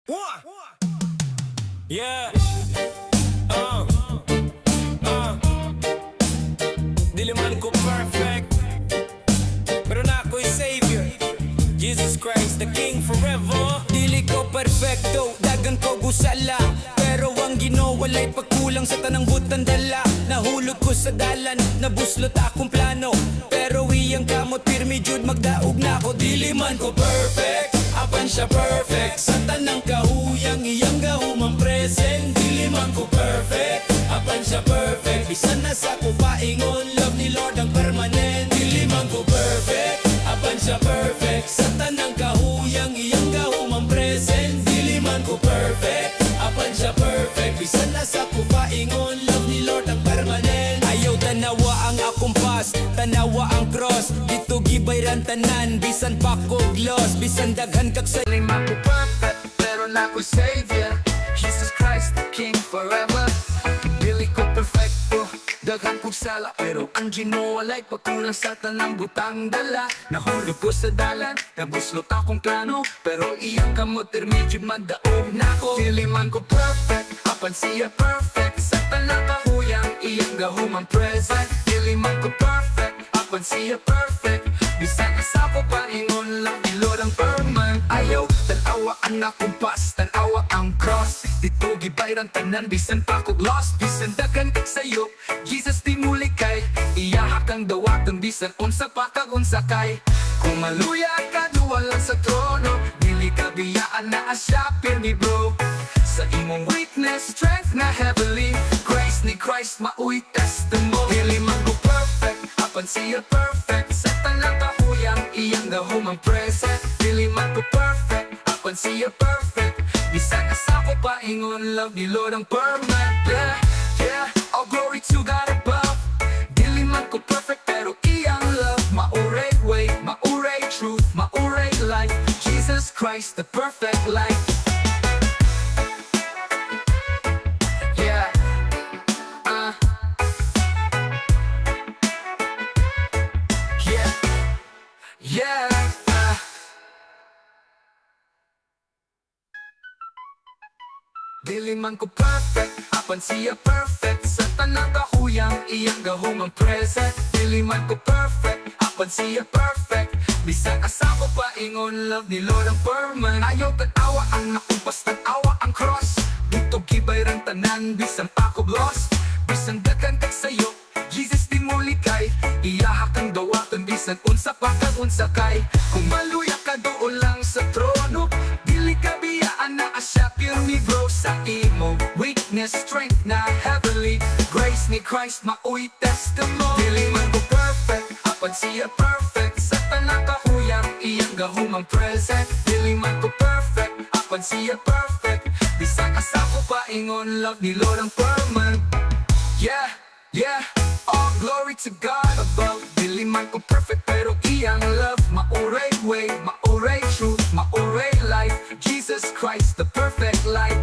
Yeah. Dili man ko perfect, pero na ako'y savior. Jesus Christ, the King forever. Dili ko perfecto, dagan ko gusala, pero ang Ginoo walay pagkulang sa tanang butang dala. Nahulog ko sa dalan, nabuslot akong plano, pero iyang kamot pirmi jud magdaog na ko. Dili man ko perfect, apan siya perfect. Sa tanang kahuyang, iyang gahum ang present. Dili man ko perfect, apan siya perfect. Bisan na sa ko paingon, love ni Lord ang permanent. Dili man ko perfect, apan siya perfect. Sa tanang kahuyang, iyang gahum ang present. Dili man ko perfect, apan siya perfect. Bisan na sa ko paingon, love ni Lord ang permanent. Ayaw tanawa ang akong past, tanawa ang cross. Dito gibayran tanan, bisan pa ko gloss. Bisan daghan kag sa Dili man ko perfect, pero na ko savior. Jesus Christ, the King forever. Dili ko perfecto, daghan kong sala, pero ang Ginoo walay pagkulang sa tanang butang dala. Nahulog ko sa dalan, nabuslot akong plano, pero iyang kamot medyo magdaog na ko. Dili man ko perfect, apan siya perfect. Sa tanang kahuyang, iyang gahum ang present. Dili man ko perfect, apan siya perfect. Bisan sa ko paingon lang, ilod ang permanent. Ayaw, tanawa ang akong past, tanawa ang cross. Dito gibayran tanan, bisan pa ko lost. Bisan dagan kag sayo, Jesus di muli kay. Iyahak ang dawatan, bisan unsa pa kag unsa kay. Kung maluya ka duwa lang sa trono, dili ka biyaan na asya pirmi bro. Sa imong weakness, strength na heavenly. Grace ni Christ mauy testimony. Dili man ko perfect, apan siya perfect. Sa tanang kahuyang, iyang gahum ang present. Dili man ko perfect, apan siya perfect. Bisan asa ko paingon, love ni Lord ang permanent. Yeah, yeah, all glory to God above. Dili man ko perfect, pero iyang love mauray way, mauray truth, mauray life. Jesus Christ, the perfect life. Yeah, yeah, yeah. Dili man ko perfect, apan siya perfect. Sa tanang kahuyang, iyang gahum ang present. Dili man ko perfect, apan siya perfect. Bisan asa ko paingon, love ni Lord ang permanent. Ayaw tanawa ang nakumpas, tanawa ang cross. Dito gibayran tanan, bisan pa ko lost. Bisan dagan kag sayo, Jesus di muli kay. Iyahak ang dawatan, bisan unsa pa kag unsa kay. Kung maluya ka doon lang sa trono, dili ka biyaan na asya pirmi bro. Sa imo weakness, strength na heavenly. Grace ni Christ mauy testimony. Dili man ko perfect, apan siya perfect. Sa tanang kahuyang, iyang gahum ang present. Dili man ko perfect, apan siya perfect. Bisan asa ko paingon, love ni Lord ang permanent. Yeah, yeah, all glory to God above. Dili man ko perfect, pero iyang love mauray way, mauray truth, mauray life. Jesus Christ, the perfect life.